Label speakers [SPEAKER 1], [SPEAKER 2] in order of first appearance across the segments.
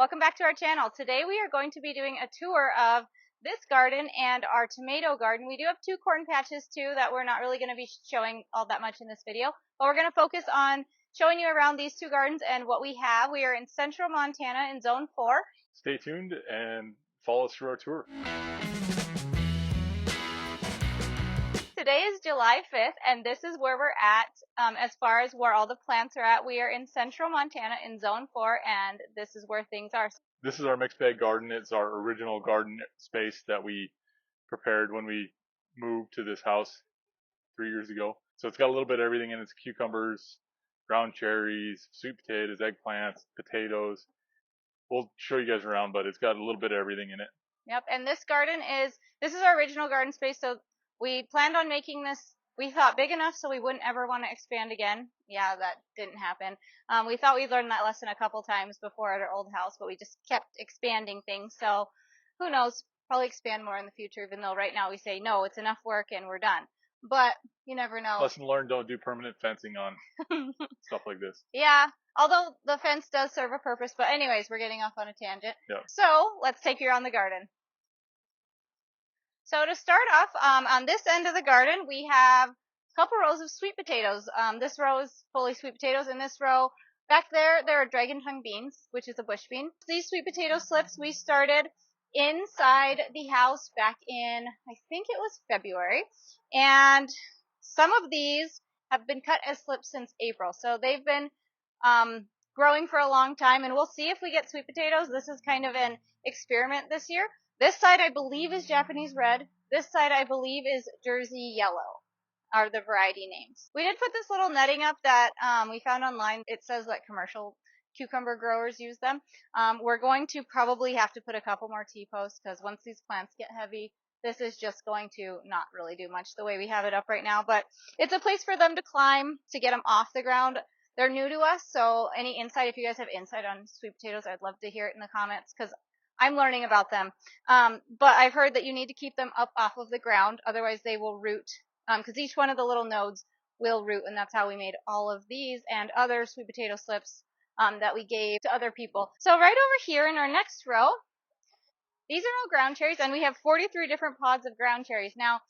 [SPEAKER 1] Welcome back to our channel. Today we are going to be doing a tour of this garden and our tomato garden. We do have two corn patches too that we're not really going to be showing all that much in this video, but we're going to focus on showing you around these two gardens and what we have. We are in central Montana in zone 4.
[SPEAKER 2] Stay tuned and follow us through our tour.
[SPEAKER 1] Today is July 5th, and this is where we're at as far as where all the plants are at. We are in central Montana in zone 4, and this is where things are.
[SPEAKER 2] This is our mixed bag garden. It's our original garden space that we prepared when we moved to this house 3 years ago. So it's got a little bit of everything in it. It's cucumbers, ground cherries, sweet potatoes, eggplants, potatoes. We'll show you guys around, but it's got a little bit of everything in it.
[SPEAKER 1] Yep, and this garden this is our original garden space, so we planned on making this, we thought, big enough so we wouldn't ever want to expand again. Yeah, that didn't happen. We thought we'd learned that lesson a couple times before at our old house, but we just kept expanding things, so who knows, probably expand more in the future, even though right now we say, no, it's enough work and we're done. But you never know.
[SPEAKER 2] Lesson learned, don't do permanent fencing on stuff like this.
[SPEAKER 1] Yeah, although the fence does serve a purpose, but anyways, we're getting off on a tangent.
[SPEAKER 2] Yep.
[SPEAKER 1] So, let's take you around the garden. So to start off, on this end of the garden, we have a couple rows of sweet potatoes. This row is fully sweet potatoes, and this row back there are dragon tongue beans, which is a bush bean. These sweet potato slips we started inside the house back in, I think it was February, and some of these have been cut as slips since April, so they've been growing for a long time, and we'll see if we get sweet potatoes. This is kind of an experiment this year. This side, I believe, is Japanese red. This side, I believe, is Jersey yellow, are the variety names. We did put this little netting up that we found online. It says that commercial cucumber growers use them. We're going to probably have to put a couple more T-posts because once these plants get heavy, this is just going to not really do much the way we have it up right now. But it's a place for them to climb to get them off the ground. They're new to us, so any insight, if you guys have insight on sweet potatoes, I'd love to hear it in the comments because I'm learning about them. But I've heard that you need to keep them up off of the ground, otherwise they will root, because each one of the little nodes will root, and that's how we made all of these and other sweet potato slips that we gave to other people. So right over here in our next row, these are all ground cherries, and we have 43 different pods of ground cherries. Now,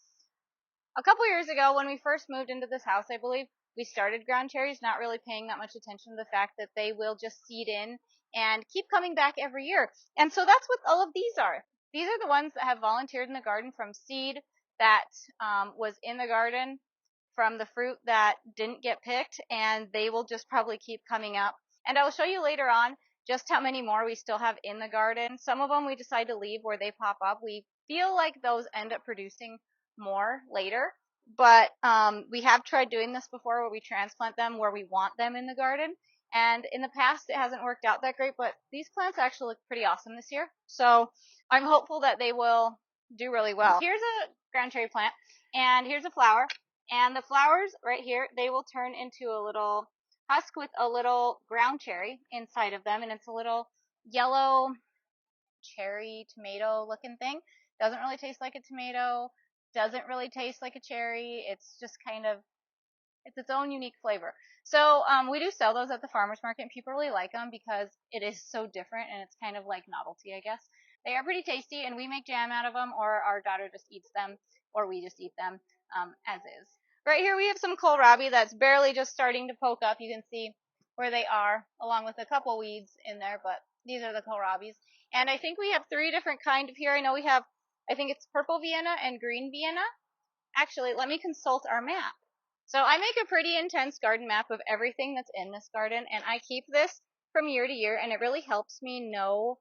[SPEAKER 1] a couple years ago when we first moved into this house, I believe, we started ground cherries, not really paying that much attention to the fact that they will just seed in and keep coming back every year. And so that's what all of these are. These are the ones that have volunteered in the garden from seed that was in the garden from the fruit that didn't get picked, and they will just probably keep coming up. And I will show you later on just how many more we still have in the garden. Some of them we decide to leave where they pop up. We feel like those end up producing more later. But we have tried doing this before where we transplant them where we want them in the garden. And in the past, it hasn't worked out that great, but these plants actually look pretty awesome this year. So I'm hopeful that they will do really well. Here's a ground cherry plant, and here's a flower. And the flowers right here, they will turn into a little husk with a little ground cherry inside of them. And it's a little yellow cherry tomato looking thing. Doesn't really taste like a tomato. Doesn't really taste like a cherry. It's just kind of, it's its own unique flavor. So we do sell those at the farmer's market, and people really like them because it is so different, and it's kind of like novelty, I guess. They are pretty tasty, and we make jam out of them, or our daughter just eats them, or we just eat them as is. Right here we have some kohlrabi that's barely just starting to poke up. You can see where they are, along with a couple weeds in there, but these are the kohlrabis. And I think we have 3 different kind of here. I know we have, I think it's purple Vienna and green Vienna. Actually, let me consult our map. So I make a pretty intense garden map of everything that's in this garden, and I keep this from year to year, and it really helps me know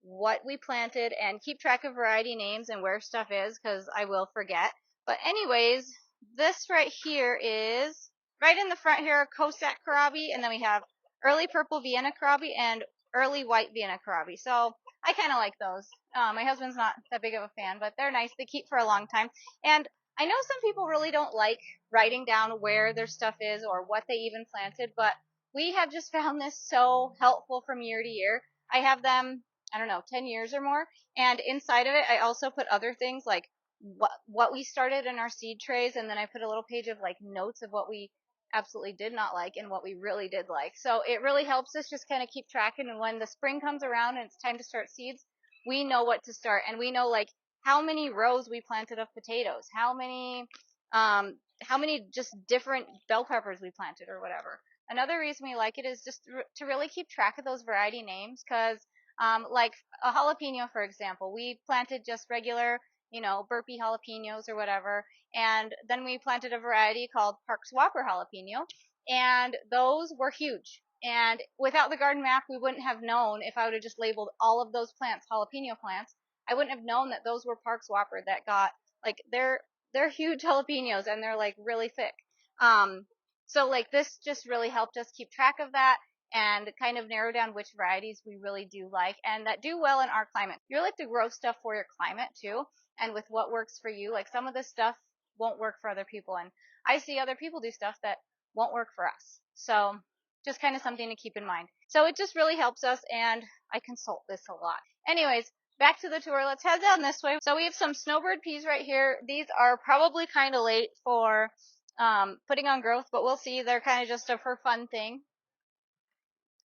[SPEAKER 1] what we planted and keep track of variety names and where stuff is, because I will forget. But anyways, this right here is, right in the front here, Cossack kohlrabi, and then we have early purple Vienna kohlrabi and early white Vienna kohlrabi. So I kind of like those. My husband's not that big of a fan, but they're nice. They keep for a long time. And I know some people really don't like writing down where their stuff is or what they even planted, but we have just found this so helpful from year to year. I have them, I don't know, 10 years or more, and inside of it I also put other things like what we started in our seed trays, and then I put a little page of like notes of what we absolutely did not like and what we really did like. So it really helps us just kind of keep tracking, and when the spring comes around and it's time to start seeds, we know what to start, and we know like how many rows we planted of potatoes, how many just different bell peppers we planted or whatever. Another reason we like it is just to really keep track of those variety names, because like a jalapeno, for example, we planted just regular, burpee jalapenos or whatever, and then we planted a variety called Parks Whopper jalapeno, and those were huge. And without the garden map, we wouldn't have known. If I would have just labeled all of those plants jalapeno plants, I wouldn't have known that those were Parks Whopper that got like they're huge jalapenos, and they're like really thick. Um, so like this just really helped us keep track of that and kind of narrow down which varieties we really do like and that do well in our climate. You really have to grow stuff for your climate too, and with what works for you. Like some of this stuff won't work for other people, and I see other people do stuff that won't work for us. So just kind of something to keep in mind. So it just really helps us, and I consult this a lot. Anyways, back to the tour. Let's head down this way. So we have some snowbird peas right here. These are probably kind of late for putting on growth, but we'll see. They're kind of just a for fun thing.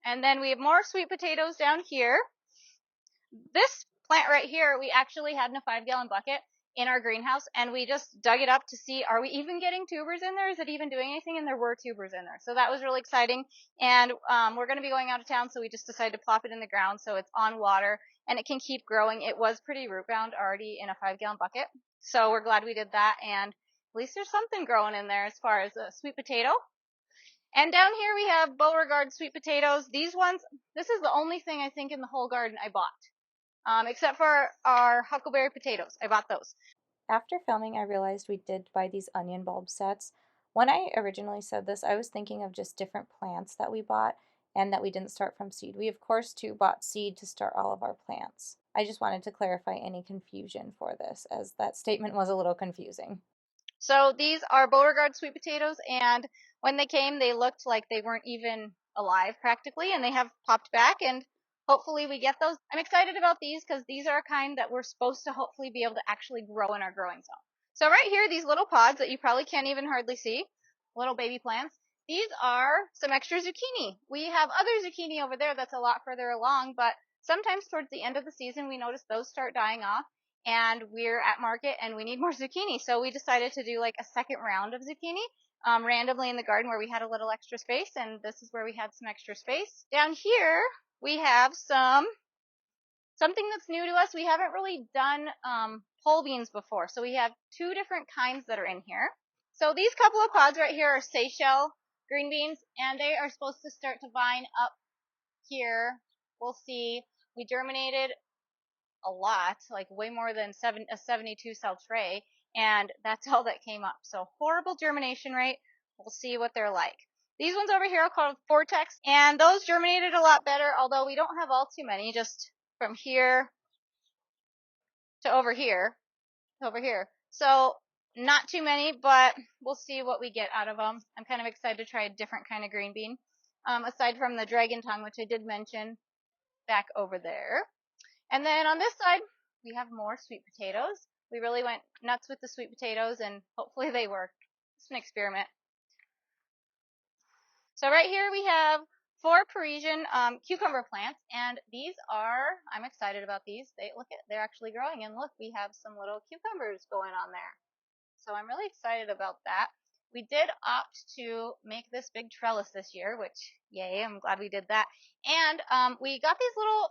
[SPEAKER 1] And then we have more sweet potatoes down here. This plant right here, we actually had in a 5-gallon bucket in our greenhouse, and we just dug it up to see, are we even getting tubers in there? Is it even doing anything? And there were tubers in there. So that was really exciting. And we're going to be going out of town, so we just decided to plop it in the ground so it's on water and it can keep growing. It was pretty root bound already in a 5-gallon bucket. So we're glad we did that. And at least there's something growing in there as far as a sweet potato. And down here we have Beauregard sweet potatoes. These ones, this is the only thing I think in the whole garden I bought. Except for our huckleberry potatoes. I bought those.
[SPEAKER 3] After filming, I realized we did buy these onion bulb sets. When I originally said this, I was thinking of just different plants that we bought and that we didn't start from seed. We, of course, too, bought seed to start all of our plants. I just wanted to clarify any confusion for this, as that statement was a little confusing.
[SPEAKER 1] So these are Beauregard sweet potatoes, and when they came, they looked like they weren't even alive practically, and they have popped back, and hopefully we get those. I'm excited about these because these are a kind that we're supposed to hopefully be able to actually grow in our growing zone. So right here, these little pods that you probably can't even hardly see, little baby plants, these are some extra zucchini. We have other zucchini over there that's a lot further along, but sometimes towards the end of the season, we notice those start dying off, and we're at market and we need more zucchini. So we decided to do like a second round of zucchini randomly in the garden where we had a little extra space, and this is where we had some extra space. Down here, we have something that's new to us. We haven't really done pole beans before, so we have 2 different kinds that are in here. So these couple of pods right here are Seychelles green beans, and they are supposed to start to vine up here. We'll see. We germinated a lot, like way more than a 72 cell tray, and that's all that came up. So horrible germination rate. We'll see what they're like. These ones over here are called Vortex, and those germinated a lot better, although we don't have all too many, just from here to over here to over here. So not too many, but we'll see what we get out of them. I'm kind of excited to try a different kind of green bean, aside from the dragon tongue, which I did mention back over there. And then on this side, we have more sweet potatoes. We really went nuts with the sweet potatoes, and hopefully they work. It's an experiment. So right here we have 4 Parisian cucumber plants, and these are, I'm excited about these. They're actually growing, and look, we have some little cucumbers going on there. So I'm really excited about that. We did opt to make this big trellis this year, which, yay, I'm glad we did that. And we got these little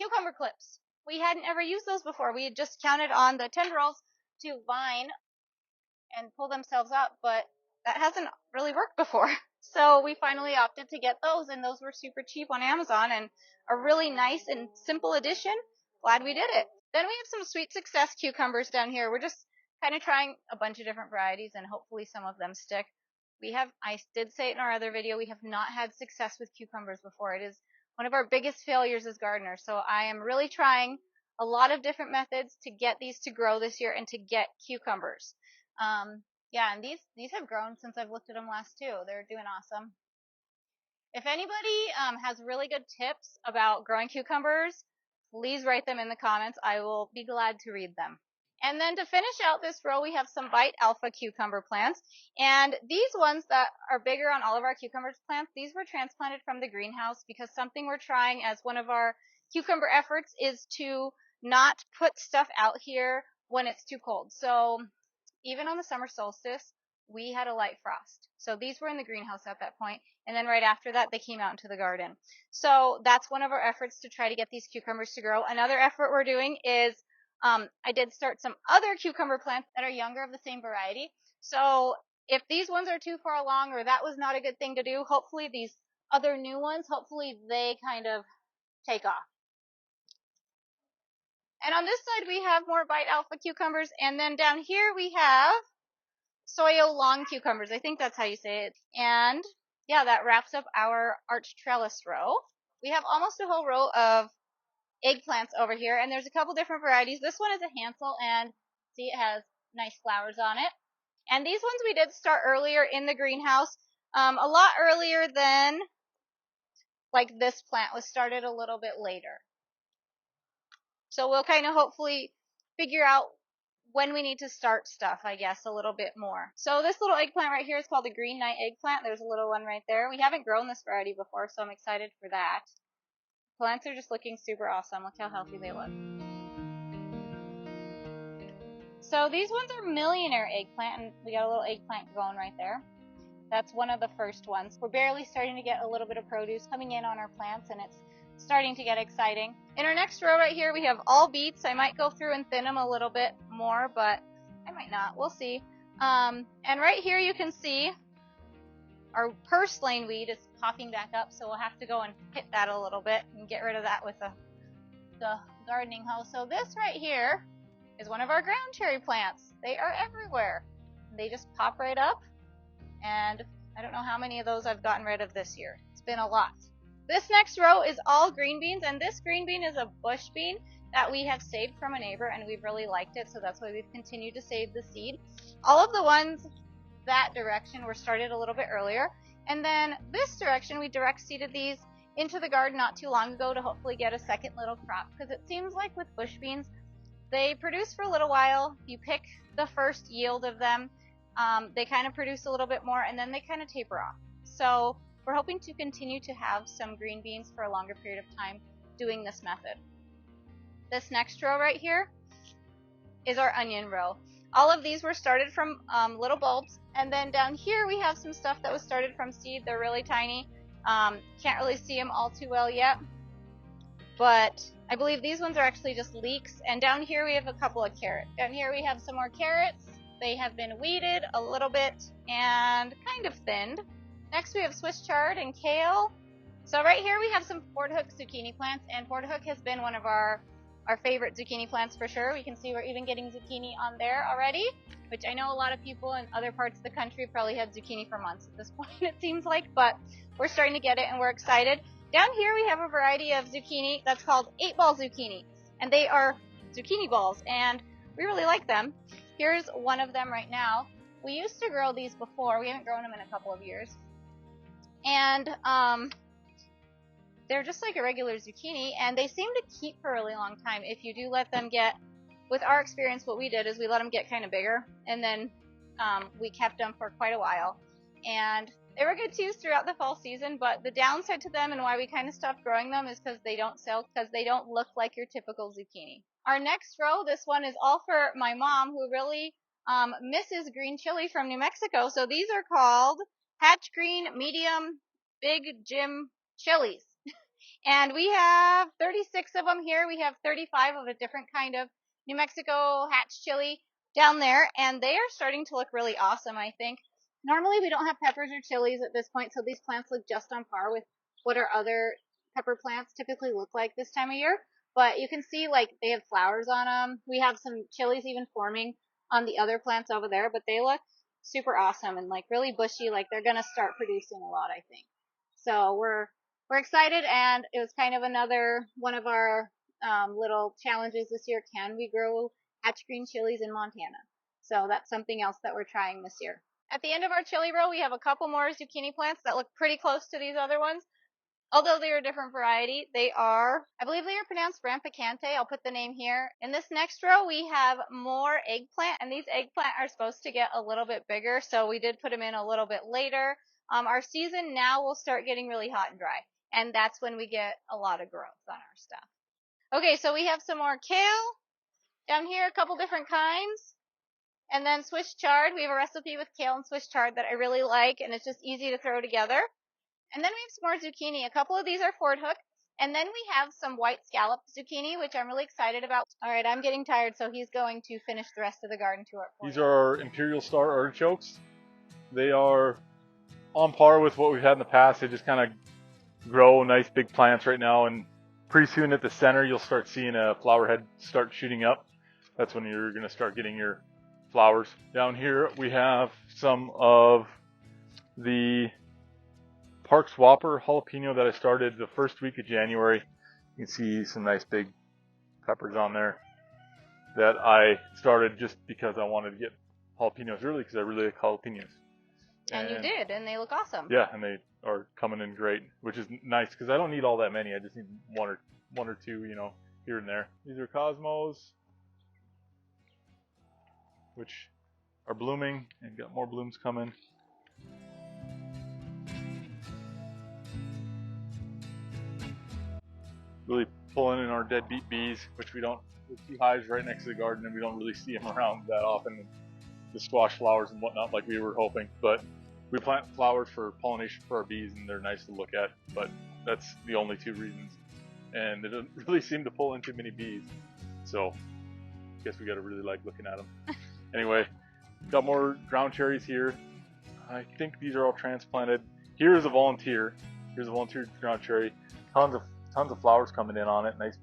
[SPEAKER 1] cucumber clips. We hadn't ever used those before. We had just counted on the tendrils to vine and pull themselves up, but that hasn't really worked before. So we finally opted to get those, and those were super cheap on Amazon and a really nice and simple addition. Glad we did it. Then we have some Sweet Success cucumbers down here. We're just kind of trying a bunch of different varieties, and hopefully some of them stick. I did say it in our other video, we have not had success with cucumbers before. It is one of our biggest failures as gardeners. So I am really trying a lot of different methods to get these to grow this year and to get cucumbers. Yeah, and these have grown since I've looked at them last too. They're doing awesome. If anybody has really good tips about growing cucumbers, please write them in the comments. I will be glad to read them. And then to finish out this row, we have some Bite Alpha cucumber plants. And these ones that are bigger on all of our cucumber plants, these were transplanted from the greenhouse because something we're trying as one of our cucumber efforts is to not put stuff out here when it's too cold. So even on the summer solstice, we had a light frost. So these were in the greenhouse at that point, and then right after that, they came out into the garden. So that's one of our efforts to try to get these cucumbers to grow. Another effort we're doing is I did start some other cucumber plants that are younger of the same variety. So if these ones are too far along or that was not a good thing to do, hopefully these other new ones, hopefully they kind of take off. And on this side, we have more Bite Alpha cucumbers. And then down here, we have Soyo long cucumbers. I think that's how you say it. And yeah, that wraps up our arch trellis row. We have almost a whole row of eggplants over here. And there's a couple different varieties. This one is a Hansel, and see, it has nice flowers on it. And these ones we did start earlier in the greenhouse. A lot earlier than like this plant was started a little bit later. So we'll kind of hopefully figure out when we need to start stuff, I guess, a little bit more. So this little eggplant right here is called the Green Night eggplant. There's a little one right there. We haven't grown this variety before, so I'm excited for that. Plants are just looking super awesome. Look how healthy they look. So these ones are Millionaire eggplant, and we got a little eggplant going right there. That's one of the first ones. We're barely starting to get a little bit of produce coming in on our plants, and it's starting to get exciting. In our next row right here, we have all beets. I might go through and thin them a little bit more, but I might not. We'll see. And right here you can see our purslane weed is popping back up, so we'll have to go and hit that a little bit and get rid of that with the gardening hoe. So this right here is one of our ground cherry plants. They are everywhere. They just pop right up, and I don't know how many of those I've gotten rid of this year. It's been a lot. This next row is all green beans, and this green bean is a bush bean that we have saved from a neighbor, and we've really liked it, so that's why we've continued to save the seed. All of the ones that direction were started a little bit earlier, and then this direction we direct seeded these into the garden not too long ago to hopefully get a second little crop, because it seems like with bush beans, they produce for a little while. You pick the first yield of them, they kind of produce a little bit more, and then they kind of taper off. So we're hoping to continue to have some green beans for a longer period of time doing this method. This next row right here is our onion row. All of these were started from little bulbs, and then down here we have some stuff that was started from seed. They're really tiny. Can't really see them all too well yet, but I believe these ones are actually just leeks. And down here we have a couple of carrots. Down here we have some more carrots. They have been weeded a little bit and kind of thinned. Next we have Swiss chard and kale. So right here we have some Fort Hook zucchini plants, and Fort Hook has been one of our favorite zucchini plants for sure. We can see we're even getting zucchini on there already, which I know a lot of people in other parts of the country probably had zucchini for months at this point, it seems like, but we're starting to get it and we're excited. Down here we have a variety of zucchini that's called 8-ball zucchini, and they are zucchini balls, and we really like them. Here's one of them right now. We used to grow these before. We haven't grown them in a couple of years. And they're just like a regular zucchini, and they seem to keep for a really long time if you do let them get, with our experience, what we did is we let them get kind of bigger, and then we kept them for quite a while. And they were good too throughout the fall season, but the downside to them and why we kind of stopped growing them is because they don't sell, because they don't look like your typical zucchini. Our next row, this one is all for my mom, who really misses green chili from New Mexico. So these are called Hatch Green Medium Big Jim chilies. And we have 36 of them here. We have 35 of a different kind of New Mexico hatch chili down there, and they are starting to look really awesome, I think. Normally we don't have peppers or chilies at this point, so these plants look just on par with what our other pepper plants typically look like this time of year. But you can see, like, they have flowers on them. We have some chilies even forming on the other plants over there, but they look super awesome and, like, really bushy. Like, they're going to start producing a lot, I think. So we're excited, and it was kind of another one of our little challenges this year. Can we grow hatch green chilies in Montana? So that's something else that we're trying this year. At the end of our chili row, we have a couple more zucchini plants that look pretty close to these other ones. Although they're a different variety, I believe they are pronounced rampicante. I'll put the name here. In this next row, we have more eggplant, and these eggplant are supposed to get a little bit bigger, so we did put them in a little bit later. Our season now will start getting really hot and dry, and that's when we get a lot of growth on our stuff. Okay, so we have some more kale down here, a couple different kinds. And then Swiss chard. We have a recipe with kale and Swiss chard that I really like, and it's just easy to throw together. And then we have some more zucchini. A couple of these are Ford Hook. And then we have some white scallop zucchini, which I'm really excited about. All right, I'm getting tired, so he's going to finish the rest of the garden tour for
[SPEAKER 2] These
[SPEAKER 1] you.
[SPEAKER 2] are our Imperial Star artichokes. They are on par with what we've had in the past. They just kind of grow nice big plants right now, and pretty soon at the center you'll start seeing a flower head start shooting up. That's when you're going to start getting your flowers. Down here we have some of the Parks Whopper jalapeno that I started the first week of January. You can see some nice big peppers on there that I started just because I wanted to get jalapenos early because I really like jalapenos.
[SPEAKER 1] And you did, and they look awesome.
[SPEAKER 2] Yeah, and they are coming in great, which is nice because I don't need all that many. I just need one or two, you know, here and there. These are cosmos, which are blooming and got more blooms coming. Really pulling in our deadbeat bees, which we don't. There's two hives right next to the garden, and we don't really see them around that often. The squash flowers and whatnot, like we were hoping, but we plant flowers for pollination for our bees, and they're nice to look at. But that's the only two reasons, and they don't really seem to pull in too many bees. So, I guess we got to really like looking at them. Anyway, got more ground cherries here. I think these are all transplanted. Here's a volunteer. Here's a volunteer ground cherry. Tons of flowers coming in on it. Nice,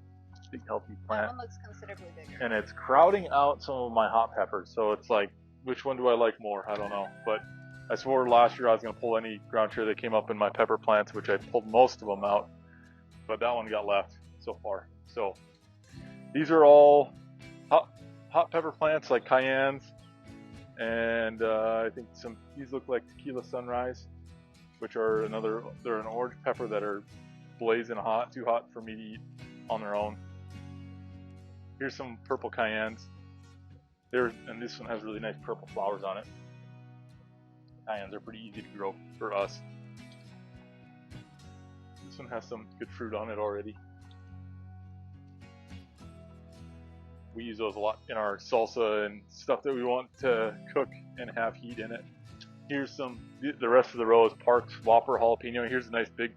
[SPEAKER 2] big, healthy plant.
[SPEAKER 1] That one looks considerably bigger.
[SPEAKER 2] And it's crowding out some of my hot peppers. So it's like, which one do I like more? I don't know. But I swore last year I was going to pull any ground cherry that came up in my pepper plants, which I pulled most of them out. But that one got left so far. So these are all hot pepper plants like cayennes. And I think these look like tequila sunrise, which are they're an orange pepper that are blazing hot, too hot for me to eat on their own. Here's some purple cayennes. And this one has really nice purple flowers on it. Cayennes are pretty easy to grow for us. This one has some good fruit on it already. We use those a lot in our salsa and stuff that we want to cook and have heat in it. Here's the rest of the row is Parks Whopper jalapeno. Here's a nice big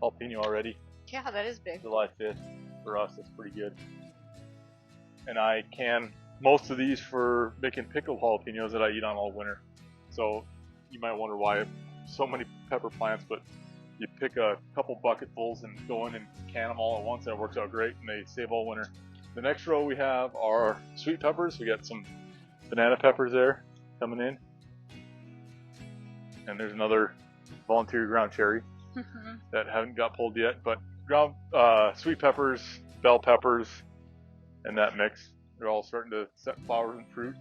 [SPEAKER 2] jalapeno already.
[SPEAKER 1] Yeah, that is big.
[SPEAKER 2] July 5th for us, that's pretty good. And I can most of these for making pickled jalapenos that I eat on all winter. So you might wonder why so many pepper plants, but you pick a couple bucketfuls and go in and can them all at once, and it works out great, and they save all winter. The next row we have our sweet peppers. We got some banana peppers there coming in. And there's another volunteer ground cherry that haven't got pulled yet, but sweet peppers, bell peppers, and that mix. They're all starting to set flowers and fruit.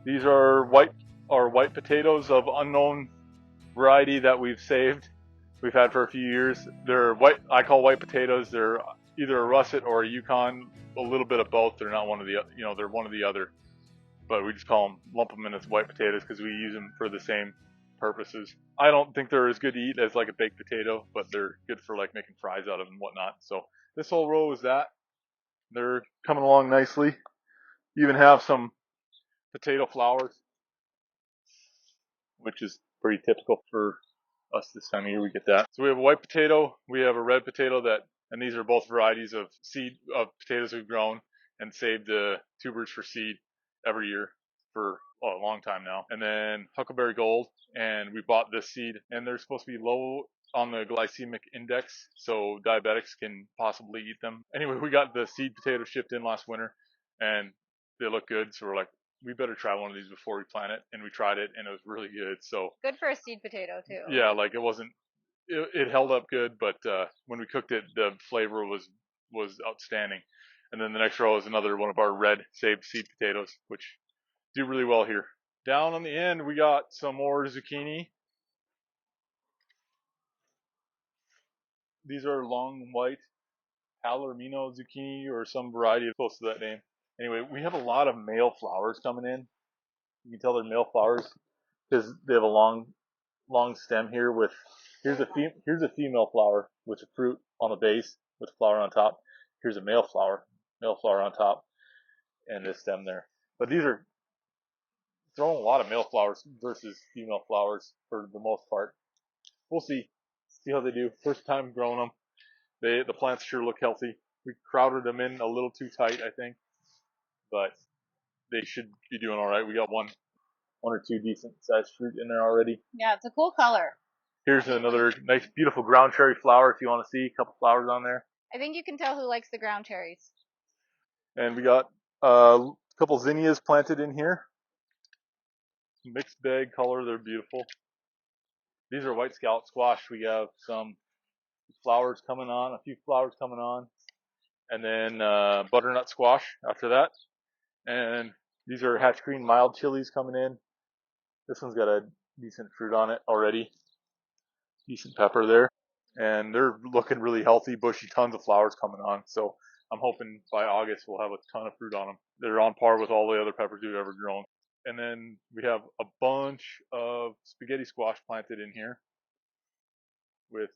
[SPEAKER 2] These are white potatoes of unknown variety that we've saved. We've had for a few years. They're white. I call white potatoes. They're either a russet or a Yukon, a little bit of both. They're not one of the, they're one of the other. But we just lump them in as white potatoes because we use them for the same purposes. I don't think they're as good to eat as like a baked potato, but they're good for like making fries out of them and whatnot. So this whole row is that. They're coming along nicely. You even have some potato flowers, which is pretty typical for us this time of year. We get that. So we have a white potato, we have a red potato and these are both varieties of potatoes we've grown and saved the tubers for seed every year for a long time now. And then Huckleberry Gold, and we bought this seed, and they're supposed to be low on the glycemic index, so diabetics can possibly eat them. Anyway, we got the seed potato shipped in last winter, and they look good, so we're like, we better try one of these before we plant it, and we tried it, and it was really good. So
[SPEAKER 1] good for a seed potato too.
[SPEAKER 2] Yeah, like it held up good, but when we cooked it, the flavor was outstanding. And then the next row is another one of our red saved seed potatoes, which do really well here. Down on the end, we got some more zucchini. These are long white Palomino zucchini or some variety close to that name. Anyway, we have a lot of male flowers coming in. You can tell they're male flowers because they have a long stem here with here's a female flower with a fruit on the base with a flower on top. Here's a male flower on top, and this stem there. But these are throwing a lot of male flowers versus female flowers for the most part. We'll see how they do. First time growing them. The plants sure look healthy. We crowded them in a little too tight, I think, but they should be doing all right. We got one or two decent sized fruit in there already.
[SPEAKER 1] Yeah, it's a cool color.
[SPEAKER 2] Here's another nice, beautiful ground cherry flower if you want to see a couple flowers on there.
[SPEAKER 1] I think you can tell who likes the ground cherries.
[SPEAKER 2] And we got a couple zinnias planted in here. Mixed bag color, they're beautiful. These are white scallop squash. We have some flowers coming on, a few flowers coming on, and then butternut squash after that. And these are hatch green mild chilies coming in. This one's got a decent fruit on it already. Decent pepper there. And they're looking really healthy, bushy, tons of flowers coming on. So I'm hoping by August we'll have a ton of fruit on them. They're on par with all the other peppers we've ever grown. And then we have a bunch of spaghetti squash planted in here with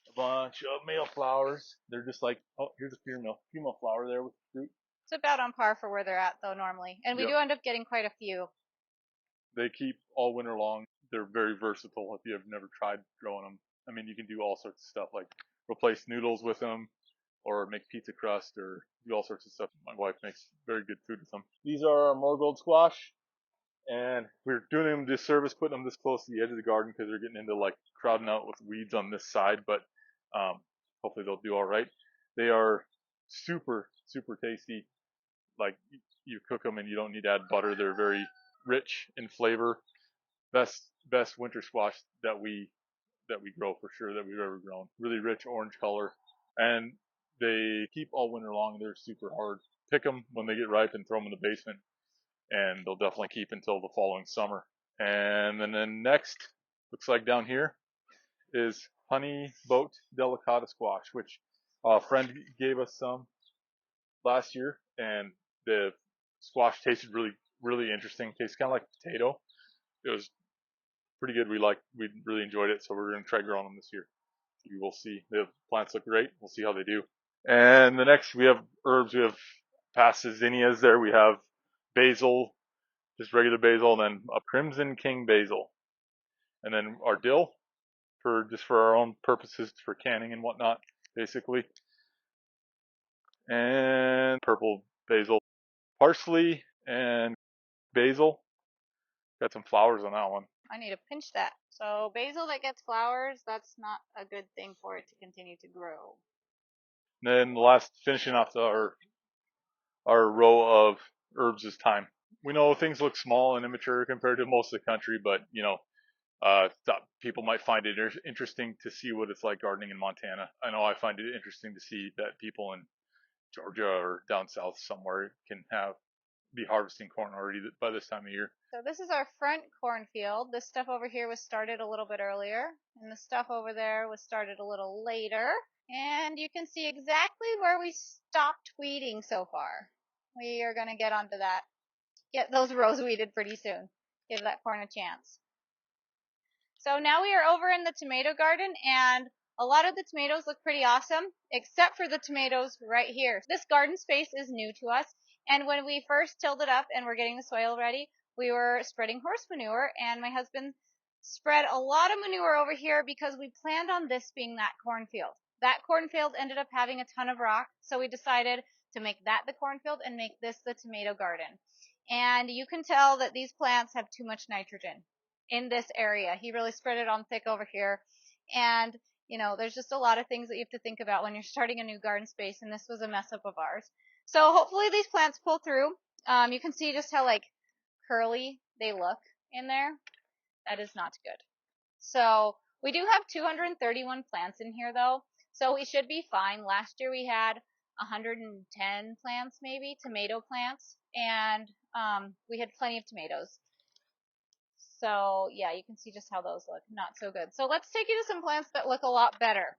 [SPEAKER 2] a bunch of male flowers. They're just like, oh, here's a female flower there with fruit.
[SPEAKER 1] It's about on par for where they're at, though, normally. And we do end up getting quite a few.
[SPEAKER 2] They keep all winter long. They're very versatile if you have never tried growing them. I mean, you can do all sorts of stuff like replace noodles with them or make pizza crust or do all sorts of stuff. My wife makes very good food with them. These are our marigold squash. And we're doing them disservice putting them this close to the edge of the garden because they're getting into like crowding out with weeds on this side, but hopefully they'll do all right. They are super, super tasty. Like you cook them and you don't need to add butter. They're very rich in flavor. Best winter squash that we grow for sure that we've ever grown. Really rich orange color, and they keep all winter long. They're super hard. Pick them when they get ripe and throw them in the basement, and they'll definitely keep until the following summer. And then next, looks like down here is honey boat delicata squash, which a friend gave us some last year, and the squash tasted really interesting. Tastes kind of like potato. It was pretty good. We really enjoyed it, so we're gonna try growing them this year. We will see. The plants look great. We'll see how they do. And the next we have herbs. We have past the zinnias there. We have basil, just regular basil, and then a crimson king basil, and then our dill for our own purposes for canning and whatnot, basically. And purple basil, parsley, and basil. Got some flowers on that one.
[SPEAKER 1] I need to pinch that. So basil that gets flowers, that's not a good thing for it to continue to grow.
[SPEAKER 2] And then the last, finishing off our row of herbs is thyme. We know things look small and immature compared to most of the country, but thought people might find it interesting to see what it's like gardening in Montana. I know I find it interesting to see that people in Georgia or down south somewhere can be harvesting corn already by this time of year.
[SPEAKER 1] So this is our front cornfield. This stuff over here was started a little bit earlier, and the stuff over there was started a little later. And you can see exactly where we stopped weeding so far. We are going to get onto that. Get those rows weeded pretty soon. Give that corn a chance. So now we are over in the tomato garden, and a lot of the tomatoes look pretty awesome, except for the tomatoes right here. This garden space is new to us, and when we first tilled it up and were getting the soil ready, we were spreading horse manure, and my husband spread a lot of manure over here because we planned on this being that cornfield. That cornfield ended up having a ton of rock, so we decided to make that the cornfield and make this the tomato garden. And you can tell that these plants have too much nitrogen in this area. He really spread it on thick over here. And, there's just a lot of things that you have to think about when you're starting a new garden space, and this was a mess up of ours. So hopefully these plants pull through. You can see just how, curly they look in there. That is not good. So we do have 231 plants in here, though, so we should be fine. Last year we had 110 plants, maybe, tomato plants, and we had plenty of tomatoes. So yeah, you can see just how those look. Not so good. So let's take you to some plants that look a lot better.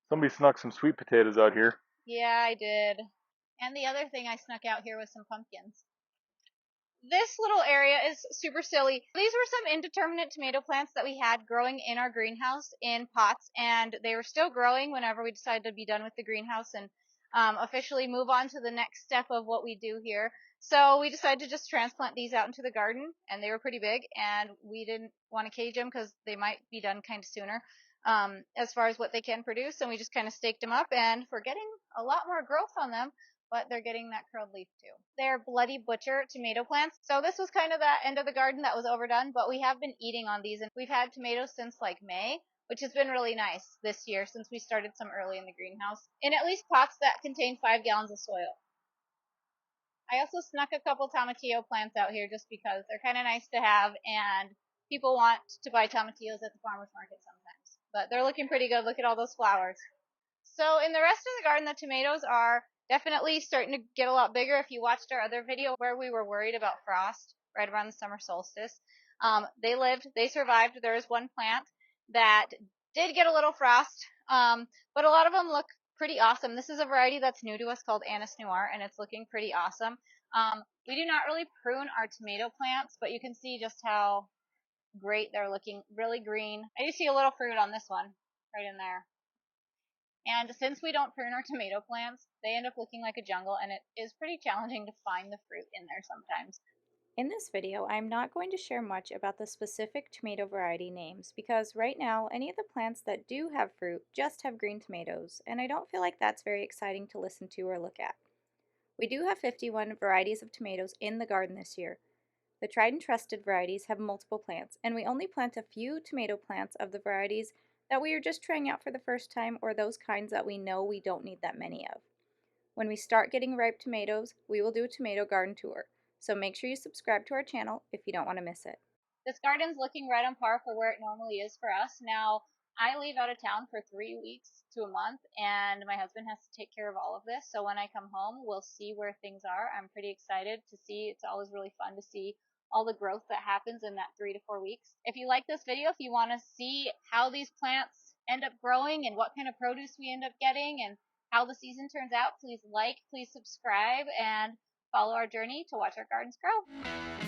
[SPEAKER 2] Somebody snuck some sweet potatoes out here.
[SPEAKER 1] Yeah, I did. And the other thing I snuck out here was some pumpkins. This little area is super silly. These were some indeterminate tomato plants that we had growing in our greenhouse in pots, and they were still growing whenever we decided to be done with the greenhouse and officially move on to the next step of what we do here. So we decided to just transplant these out into the garden, and they were pretty big, and we didn't want to cage them because they might be done kind of sooner as far as what they can produce, and we just kind of staked them up, and we're getting a lot more growth on them, but they're getting that curled leaf too. They're Bloody Butcher tomato plants. So this was kind of that end of the garden that was overdone, but we have been eating on these, and we've had tomatoes since like May, which has been really nice this year since we started some early in the greenhouse, in at least pots that contain 5 gallons of soil. I also snuck a couple tomatillo plants out here just because they're kind of nice to have, and people want to buy tomatillos at the farmer's market sometimes. But they're looking pretty good. Look at all those flowers. So in the rest of the garden, the tomatoes are definitely starting to get a lot bigger. If you watched our other video where we were worried about frost right around the summer solstice, they survived. There is one plant that did get a little frost, but a lot of them look pretty awesome. This is a variety that's new to us called Anise Noir, and it's looking pretty awesome. We do not really prune our tomato plants, but you can see just how great they're looking, really green. I do see a little fruit on this one right in there. And since we don't prune our tomato plants, they end up looking like a jungle, and it is pretty challenging to find the fruit in there sometimes.
[SPEAKER 3] In this video, I'm not going to share much about the specific tomato variety names because right now, any of the plants that do have fruit just have green tomatoes, and I don't feel like that's very exciting to listen to or look at. We do have 51 varieties of tomatoes in the garden this year. The tried and trusted varieties have multiple plants, and we only plant a few tomato plants of the varieties that we are just trying out for the first time or those kinds that we know we don't need that many of. When we start getting ripe tomatoes, we will do a tomato garden tour, so make sure you subscribe to our channel if you don't want to miss it.
[SPEAKER 1] This garden's looking right on par for where it normally is for us. Now, I leave out of town for 3 weeks to a month, and my husband has to take care of all of this. So when I come home, we'll see where things are. I'm pretty excited to see. It's always really fun to see all the growth that happens in that 3 to 4 weeks. If you like this video, if you want to see how these plants end up growing and what kind of produce we end up getting and how the season turns out, please like, please subscribe, and follow our journey to watch our gardens grow.